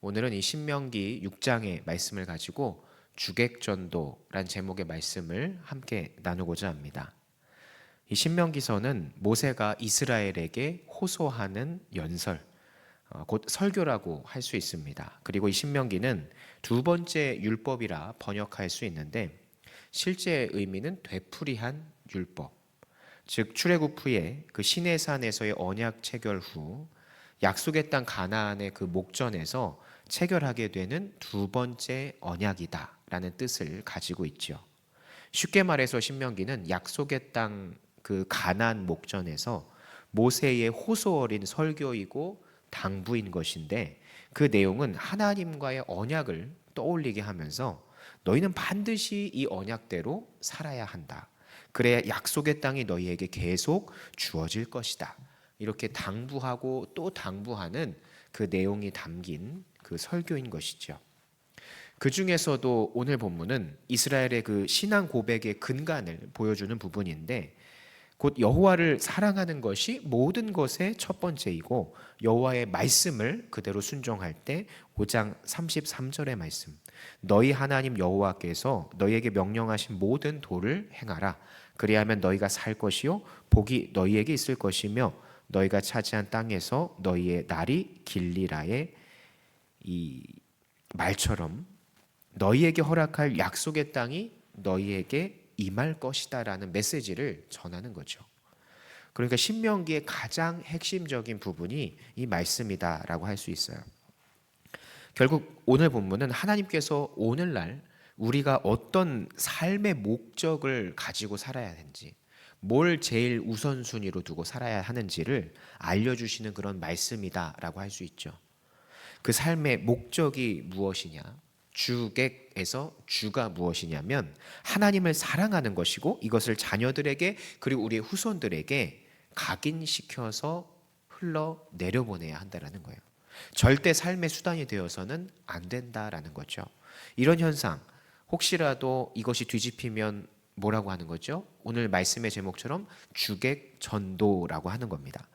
오늘은 이 신명기 6장의 말씀을 가지고 주객전도란 제목의 말씀을 함께 나누고자 합니다. 이 신명기서는 모세가 이스라엘에게 호소하는 연설, 곧 설교라고 할 수 있습니다. 그리고 이 신명기는 두 번째 율법이라 번역할 수 있는데 실제 의미는 되풀이한 율법, 즉 출애굽 후에 그 시내산에서의 언약 체결 후 약속의 땅 가나안의 그 목전에서 체결하게 되는 두 번째 언약이다라는 뜻을 가지고 있죠. 쉽게 말해서 신명기는 약속의 땅 그 가나안 목전에서 모세의 호소 어린 설교이고 당부인 것인데, 그 내용은 하나님과의 언약을 떠올리게 하면서 너희는 반드시 이 언약대로 살아야 한다. 그래야 약속의 땅이 너희에게 계속 주어질 것이다. 이렇게 당부하고 또 당부하는 그 내용이 담긴 그 설교인 것이죠. 그 중에서도 오늘 본문은 이스라엘의 그 신앙 고백의 근간을 보여주는 부분인데, 곧 여호와를 사랑하는 것이 모든 것의 첫 번째이고 여호와의 말씀을 그대로 순종할 때 5장 33절의 말씀, 너희 하나님 여호와께서 너희에게 명령하신 모든 도를 행하라. 그리하면 너희가 살 것이요 복이 너희에게 있을 것이며 너희가 차지한 땅에서 너희의 날이 길리라의 이 말처럼 너희에게 허락할 약속의 땅이 너희에게 임할 것이다라는 메시지를 전하는 거죠. 그러니까 신명기의 가장 핵심적인 부분이 이 말씀이다라고 할 수 있어요. 결국 오늘 본문은 하나님께서 오늘날 우리가 어떤 삶의 목적을 가지고 살아야 하는지, 뭘 제일 우선순위로 두고 살아야 하는지를 알려주시는 그런 말씀이다라고 할 수 있죠. 그 삶의 목적이 무엇이냐? 주객에서 주가 무엇이냐면 하나님을 사랑하는 것이고, 이것을 자녀들에게 그리고 우리의 후손들에게 각인시켜서 흘러 내려보내야 한다라는 거예요. 절대 삶의 수단이 되어서는 안 된다라는 거죠. 이런 현상, 혹시라도 이것이 뒤집히면 뭐라고 하는 거죠? 오늘 말씀의 제목처럼 주객 전도라고 하는 겁니다.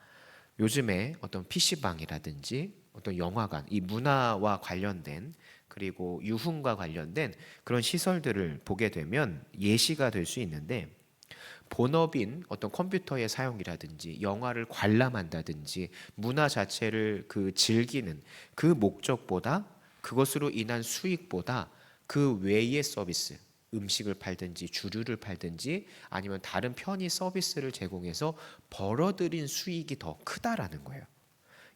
요즘에 어떤 PC방이라든지 어떤 영화관, 이 문화와 관련된 그리고 유흥과 관련된 그런 시설들을 보게 되면 예시가 될 수 있는데, 본업인 어떤 컴퓨터의 사용이라든지 영화를 관람한다든지 문화 자체를 그 즐기는 그 목적보다, 그것으로 인한 수익보다 그 외의 서비스, 음식을 팔든지 주류를 팔든지 아니면 다른 편의 서비스를 제공해서 벌어들인 수익이 더 크다라는 거예요.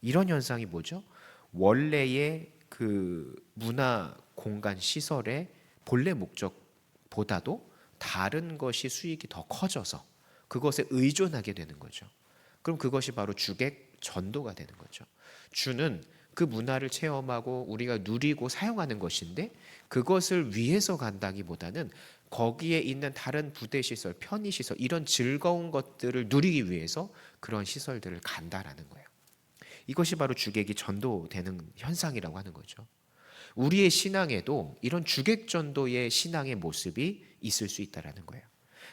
이런 현상이 뭐죠? 원래의 그 문화 공간 시설의 본래 목적보다도 다른 것이 수익이 더 커져서 그것에 의존하게 되는 거죠. 그럼 그것이 바로 주객 전도가 되는 거죠. 주는 그 문화를 체험하고 우리가 누리고 사용하는 것인데, 그것을 위해서 간다기보다는 거기에 있는 다른 부대 시설, 편의 시설, 이런 즐거운 것들을 누리기 위해서 그런 시설들을 간다라는 거예요. 이것이 바로 주객이 전도되는 현상이라고 하는 거죠. 우리의 신앙에도 이런 주객 전도의 신앙의 모습이 있을 수 있다라는 거예요.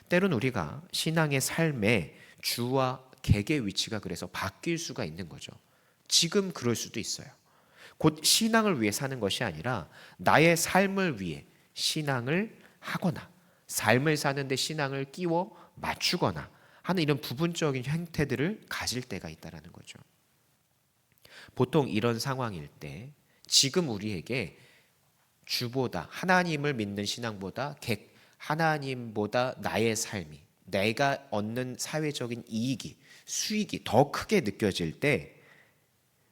때론 우리가 신앙의 삶에 주와 객의 위치가 그래서 바뀔 수가 있는 거죠. 지금 그럴 수도 있어요. 곧 신앙을 위해 사는 것이 아니라 나의 삶을 위해 신앙을 하거나 삶을 사는데 신앙을 끼워 맞추거나 하는 이런 부분적인 형태들을 가질 때가 있다는 거죠. 보통 이런 상황일 때 지금 우리에게 주보다, 하나님을 믿는 신앙보다 하나님보다 나의 삶이, 내가 얻는 사회적인 이익이, 수익이 더 크게 느껴질 때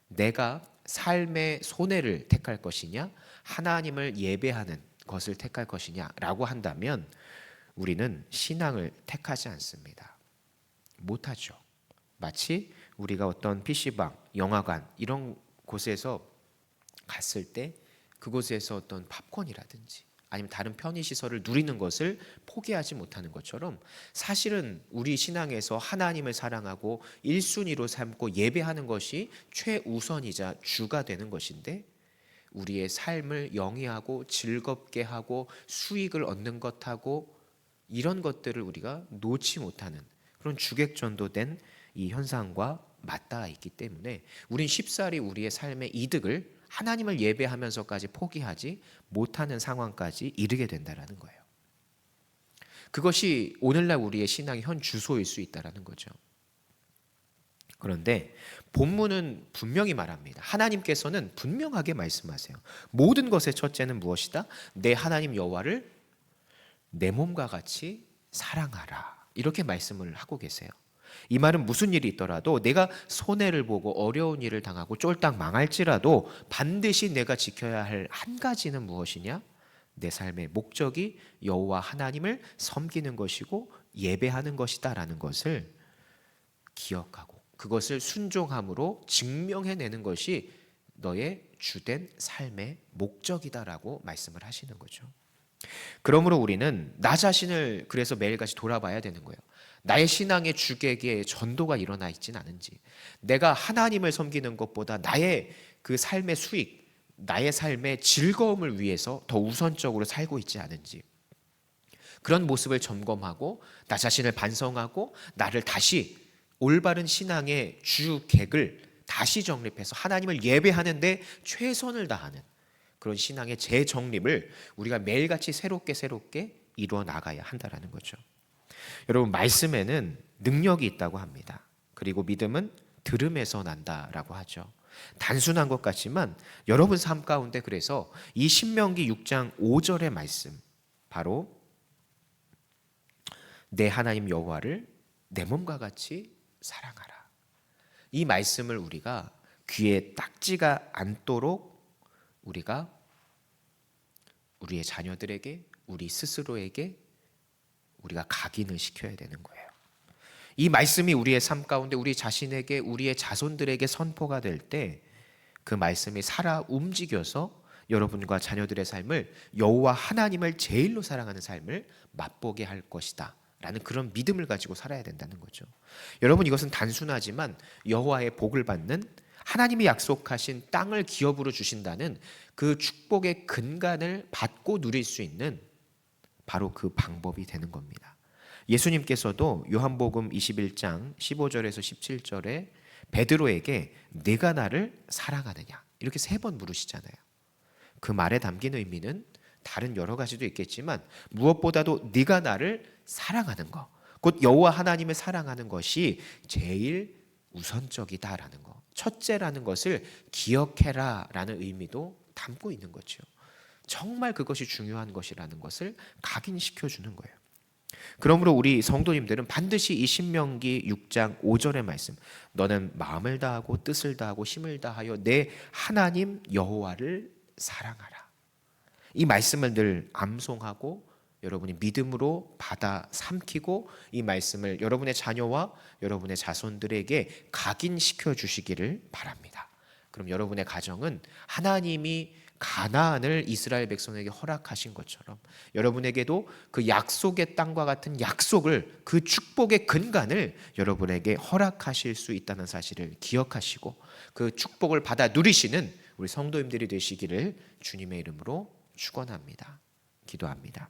내가 삶의 손해를 택할 것이냐, 하나님을 예배하는 것을 택할 것이냐라고 한다면 우리는 신앙을 택하지 않습니다. 못하죠. 마치 우리가 어떤 PC방, 영화관 이런 곳에서 갔을 때 그곳에서 어떤 팝콘이라든지 아니면 다른 편의시설을 누리는 것을 포기하지 못하는 것처럼, 사실은 우리 신앙에서 하나님을 사랑하고 1순위로 삼고 예배하는 것이 최우선이자 주가 되는 것인데, 우리의 삶을 영위하고 즐겁게 하고 수익을 얻는 것하고 이런 것들을 우리가 놓지 못하는 그런 주객전도된 이 현상과 맞닿아 있기 때문에 우린 쉽사리 우리의 삶의 이득을 하나님을 예배하면서까지 포기하지 못하는 상황까지 이르게 된다라는 거예요. 그것이 오늘날 우리의 신앙의 현 주소일 수 있다라는 거죠. 그런데 본문은 분명히 말합니다. 하나님께서는 분명하게 말씀하세요. 모든 것의 첫째는 무엇이다? 내 하나님 여호와를 내 몸과 같이 사랑하라. 이렇게 말씀을 하고 계세요. 이 말은 무슨 일이 있더라도 내가 손해를 보고 어려운 일을 당하고 쫄딱 망할지라도 반드시 내가 지켜야 할 한 가지는 무엇이냐? 내 삶의 목적이 여호와 하나님을 섬기는 것이고 예배하는 것이다라는 것을 기억하고 그것을 순종함으로 증명해내는 것이 너의 주된 삶의 목적이다라고 말씀을 하시는 거죠. 그러므로 우리는 나 자신을 그래서 매일같이 돌아봐야 되는 거예요. 나의 신앙의 주객에 전도가 일어나 있진 않은지, 내가 하나님을 섬기는 것보다 나의 그 삶의 수익, 나의 삶의 즐거움을 위해서 더 우선적으로 살고 있지 않은지, 그런 모습을 점검하고 나 자신을 반성하고 나를 다시 올바른 신앙의 주객을 다시 정립해서 하나님을 예배하는데 최선을 다하는 그런 신앙의 재정립을 우리가 매일같이 새롭게 이루어 나가야 한다라는 거죠. 여러분, 말씀에는 능력이 있다고 합니다. 그리고 믿음은 들음에서 난다라고 하죠. 단순한 것 같지만 여러분 삶 가운데 그래서 이 신명기 6장 5절의 말씀, 바로 내 하나님 여호와를 내 몸과 같이 사랑하라. 이 말씀을 우리가 귀에 딱지가 않도록 우리가 우리의 자녀들에게, 우리 스스로에게 우리가 각인을 시켜야 되는 거예요. 이 말씀이 우리의 삶 가운데 우리 자신에게, 우리의 자손들에게 선포가 될 때 그 말씀이 살아 움직여서 여러분과 자녀들의 삶을 여호와 하나님을 제일로 사랑하는 삶을 맛보게 할 것이다 라는 그런 믿음을 가지고 살아야 된다는 거죠. 여러분, 이것은 단순하지만 여호와의 복을 받는, 하나님이 약속하신 땅을 기업으로 주신다는 그 축복의 근간을 받고 누릴 수 있는 바로 그 방법이 되는 겁니다. 예수님께서도 요한복음 21장 15절에서 17절에 베드로에게 네가 나를 사랑하느냐 이렇게 3번 물으시잖아요. 그 말에 담긴 의미는 다른 여러 가지도 있겠지만 무엇보다도 네가 나를 사랑하는 것, 곧 여호와 하나님을 사랑하는 것이 제일 우선적이다라는 것, 첫째라는 것을 기억해라 라는 의미도 담고 있는 거죠. 정말 그것이 중요한 것이라는 것을 각인시켜 주는 거예요. 그러므로 우리 성도님들은 반드시 이 신명기 6장 5절의 말씀, 너는 마음을 다하고 뜻을 다하고 힘을 다하여 내 하나님 여호와를 사랑하라. 이 말씀을 늘 암송하고 여러분이 믿음으로 받아 삼키고 이 말씀을 여러분의 자녀와 여러분의 자손들에게 각인시켜 주시기를 바랍니다. 그럼 여러분의 가정은 하나님이 가나안을 이스라엘 백성에게 허락하신 것처럼 여러분에게도 그 약속의 땅과 같은 약속을, 그 축복의 근간을 여러분에게 허락하실 수 있다는 사실을 기억하시고 그 축복을 받아 누리시는 우리 성도님들이 되시기를 주님의 이름으로 축원합니다. 기도합니다.